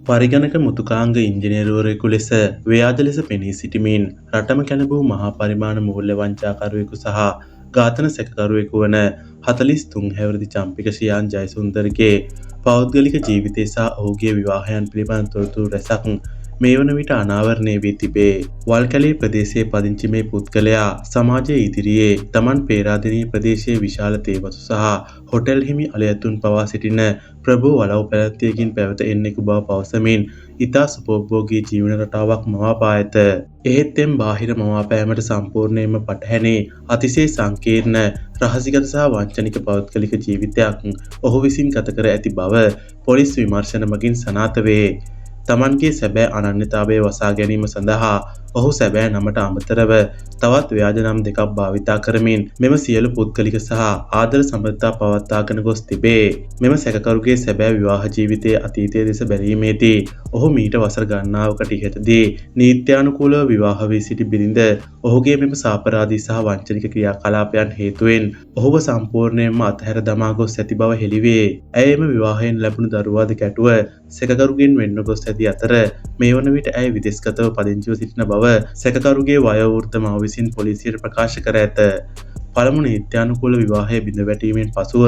පරිගණක මුතුකාංග ඉංජිනේරුවරයෙකු ලෙස ව්‍යාජ ලෙස පෙනී සිටිමින් රටම කැළඹූ මහා පරිමාණ මූල්‍ය වංචාකරුවෙකු සහ ඝාතන සැකකරුවෙකු වන 43 හැවිරිදි චම්පික ශ්‍රියාන් ජයසුන්දරගේ පෞද්ගලික ජීවිතය සහ ඔහුගේ විවාහයන් පිළිබඳ තොරතුරු රැසක් මේ වන විට අනාවරණය වී තිබේ. වල්කැලේ ප්‍රදේශයේ පදිංචි මේ පුද්ගලයා සමාජයේ ඉදිරියේ තමන් පේරාදෙණිය ප්‍රදේශයේ විශාල තේවතු සහ හොටෙල් හිමි අලයතුන් පවා සිටින ප්‍රභූ වලව් පැවැත්තියකින් පැවත එන්නෙකු බව පවසමින් ඉතා සුපෝභෝගී ජීවන රටාවක් මවාපා ඇත. එහෙත් එම් බාහිර මවාපෑමට සම්පූර්ණයෙන්ම පටහැනි අතිශය සංකීර්ණ රහසිගත සහ වංචනික පෞද්ගලික ජීවිතයක් ඔහු විසින් ගත කර ඇති බව පොලිස් විමර්ශන මගින් සනාථ වේ. තමන්ගේ සැබෑ අනන්‍යතාවය වසා ගැනීම සඳහා ඔහු සැබෑ නමට අමතරව තවත් ව්‍යාජ නම් දෙකක් භාවිතා කරමින් මෙම සියලු පුද්ගලික සහ ආදර සම්බන්ධතා පවත්වාගෙන ගොස් තිබේ. මෙම සැකකරුගේ සැබෑ විවාහ ජීවිතයේ අතීතයේ දෙස බැලීමේදී ඔහු මීට වසර ගණනාවකට ඉහතදී නීත්‍යානුකූලව විවාහ වී සිටි බිරිඳ ඔහුගේ මෙම සාපරාධී සහ වංචනික ක්‍රියාකලාපයන් හේතුවෙන් ඔහුව සම්පූර්ණයෙන්ම අත්හැර දමා ගොස් ඇති බව හෙළිවේ. ඇය එම විවාහයෙන් ලැබුණු දරුවා දෙක ඇටුව සැකකරුගෙන් වෙන්ව ගොස් ඇති අතර මේ වන විට ඇය විදේශගතව පදිංචිව සිටින බව සැකකරුගේ වයෝවෘද්ධ මව විසින් පොලිසියට ප්‍රකාශ කර ඇත. පළමු නීත්‍යානුකූල විවාහය බිඳ වැටීමෙන් පසුව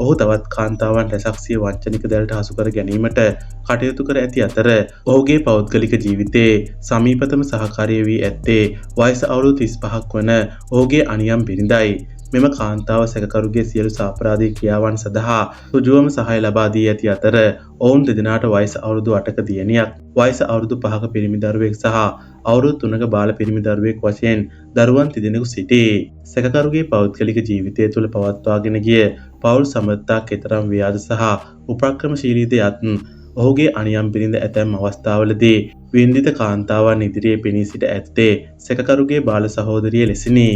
ඔහු තවත් කාන්තාවන් රැසක් සිය වංචනික දැල්ට හසු කර ගැනීමට කටයුතු කර ඇති අතර ඔහුගේ පෞද්ගලික ජීවිතයේ සමීපතම සහකාරිය වී ඇත්තේ වයස අවුරුදු 35ක් වන ඔහුගේ අනියම් බිරිඳයි. මෙම කාන්තාව සැකකරුගේ සියලු සාපරාධී ක්‍රියාවන් සඳහා ඍජුවම සහාය ලබා දී ඇති අතර ඔවුන් දෙදෙනාට වයස අවුරුදු 8ක දියණියක්, වයස අවුරුදු 5ක පිරිමි දරුවෙක් සහ අවුරුදු 3ක බාල පිරිමි දරුවෙක් වශයෙන් දරුවන් තිදෙනෙකු සිටී. සැකකරුගේ පෞද්ගලික ජීවිතය තුළ පවත්වාගෙන ගිය පෞල් සම්බන්ධතා කෙතරම් ව්‍යාජ සහ උපක්‍රමශීලීද යත් ඔහුගේ අනියම් බිරිඳ ඇතැම් අවස්ථාවලදී වින්දිත කාන්තාවන් ඉදිරියේ පෙනී සිට ඇත්තේ සැකකරුගේ බාල සහෝදරිය ලෙසිනි.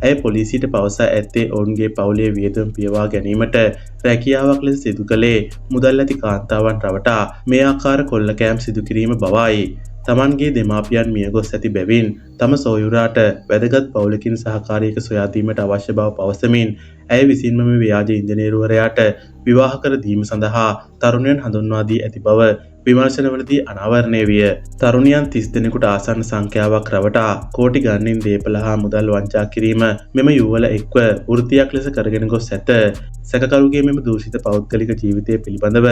ඇය පොලිසියට පවසා ඇත්තේ ඔවුන්ගේ පවුලේ වියදම් පියවා ගැනීමට රැකියාවක් ලෙස සිදු කළේ මුදල් ඇති කාන්තාවන් රවටා මේ ආකාර කොල්ලකෑම් සිදු කිරීම බවයි. තමන්ගේ දෙමාපියන් මියගොස් ඇති බැවින් තම සොයුරාට වැදගත් පවුලකින් සහකාරියක සොයා දීමට අවශ්‍ය බව පවසමින් ඇය විසින්ම මේ ව්‍යාජ ඉංජිනේරුවරයාට විවාහ කර දීම සඳහා තරුණයන් හඳුන්වා දී ඇති බව විමර්ශනවලදී අනාවරණය විය. තරුණියන් 30 දෙනෙකුට ආසන්න සංඛ්‍යාවක් රවටා කෝටි ගණනින් දේපල හා මුදල් වංචා කිරීම මෙම යුවල එක්ව වෘත්තියක් ලෙස කරගෙන ගොස් ඇත. සැකකරුගේ මෙම දූෂිත පෞද්ගලික ජීවිතය පිළිබඳව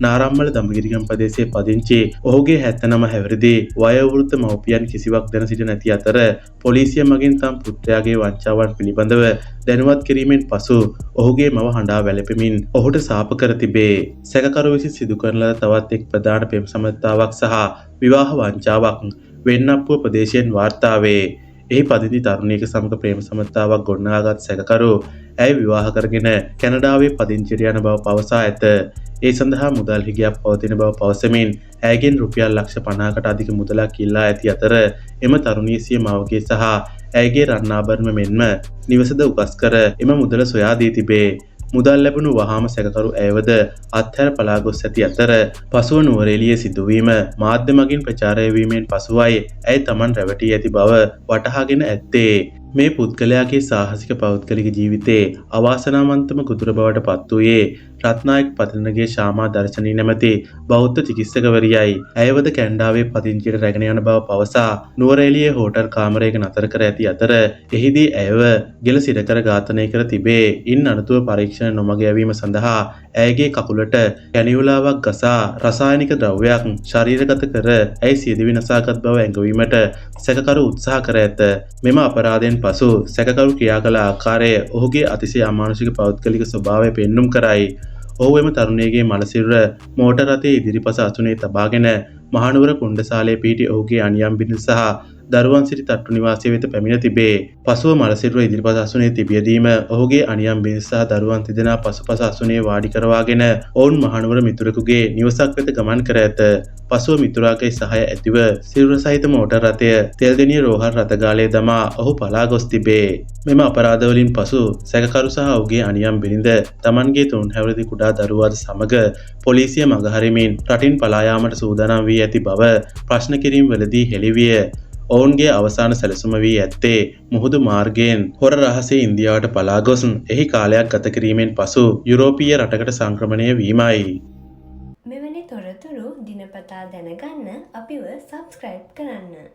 නාරම්මල දඹගිරිගම ප්‍රදේශයේ පදිංචි ඔහුගේ 79 හැවිරිදි වයෝවෘද්ධ මව්පියන් කිසිවක් දැන සිට නැති අතර පොලිසිය මගින් තම පුත්‍රයාගේ වංචාවන් පිළිබඳව දැනුවත් කිරීමෙන් පසු ඔහුගේ මව හඬා වැළපෙමින් ඔහුට සාප කර තිබේ. සැකකරු විසින් සිදු කරන ලද තවත් එක් ප්‍රධාන පෙම් සම්බන්ධතාවක් සහ විවාහ වංචාවක් වෙන්නප්පුව ප්‍රදේශයෙන් වාර්තා වේ. එහි පදිංචි තරුණියක සමග ප්‍රේම සම්බන්ධතාවක් ගොඩනගාගත් සැකකරු ඇය විවාහ කරගෙන කැනඩාවේ පදිංචිට යන බව පවසා ඇත. ඒ සඳහා මුදල් හිගයක් පවතින බව පවසමින් ඇයගෙන් රුපියල් ලක්ෂ 50කට අධික මුදලක් ඉල්ලා ඇති අතර එම තරුණිය සිය මවගේ සහ ඇයගේ රත්නාභරණ මෙන්ම නිවසද උකස් කර එම මුදල සොයා දී තිබේ. මුදල් ලැබුණු වහාම සැකකරු ඇයවද අත්හැර පලා ගොස් ඇති අතර පසුව නුවරඑළියේ සිදුවීම මාධ්‍ය මගින් ප්‍රචාරය වීමෙන් පසුවයි ඇය තමන් රැවටී ඇති බව වටහාගෙන ඇත්තේ. මේ පුද්ගලයාගේ සාහසික පෞද්ගලික ජීවිතයේ අවාසනාවන්තම ගොදුර බවට පත් වූයේ රත්නායක පතිරණගේ ශාමා දර්ශනී නැමැති බෞද්ධ චිකිත්සකවරියයි. ඇයවද කැනඩාවේ පදිංචියට රැගෙන යන බව පවසා නුවරඑළියේ හෝටල් කාමරයක නතර කර ඇති අතර එහිදී ඇයව ගෙල සිරකර ඝාතනය කර තිබේ. ඉන් අනතුරුව පරීක්ෂණ නොමග යැවීම සඳහා ඇයගේ කකුලට කැනියුලාවක් ගසා රසායනික ද්‍රව්‍යයක් ශරීරගත කර ඇය සියදිවි නසාගත් බව ඇඟවීමට සැකකරු උත්සාහ කර ඇත. මෙම අපරාධයෙන් පසු සැකකරු ක්‍රියා කළ ආකාරය ඔහුගේ අතිශය අමානුෂික පෞද්ගලික ස්වභාවය පෙන්නුම් කරයි. ඔහු එම තරුණියගේ මළසිරුර මෝටර් රථයේ ඉදිරිපස අසුනේ තබාගෙන මහනුවර කුණ්ඩසාලයේ පිහිටි ඔහුගේ අනියම් බිරිඳ සහ දරුවන් සිටි තට්ටු නිවාසය වෙත පැමිණ තිබේ. පසුව මළසිරුර ඉදිරිපස අසුනේ තිබියදීම ඔහුගේ අනියම් බිරිඳ සහ දරුවන් තිදෙනා පසුපස අසුනේ වාඩි කරවාගෙන ඔවුන් මහනුවර මිතුරෙකුගේ නිවසක් වෙත ගමන් කර ඇත. පසුව මිතුරාගේ සහාය ඇතිව සිරුර සහිත මෝටර් රථය තෙල්දෙණිය රෝහල් රථගාලයේ දමා ඔහු පලා ගොස් තිබේ. මෙම අපරාධවලින් පසු සැකකරු සහ ඔහුගේ අනියම් බිරිඳ තමන්ගේ 3 හැවිරිදි කුඩා දරුවාද සමග පොලිසිය මගහරිමින් රටින් පලා යාමට සූදානම් වී ඇති බව ප්‍රශ්න කිරීම් වලදී හෙළිවිය. ඔවුන්ගේ අවසාන සැලසුම වී ඇත්තේ මුහුදු මාර්ගයෙන් හොර රහසේ ඉන්දියාවට පලා ගොස් එහි කාලයක් ගත කිරීමෙන් පසු යුරෝපීය රටකට සංක්‍රමණය වීමයි. මෙවැනි තොරතුරු දිනපතා දැනගන්න අපිව සබස්ක්‍රයිබ් කරන්න.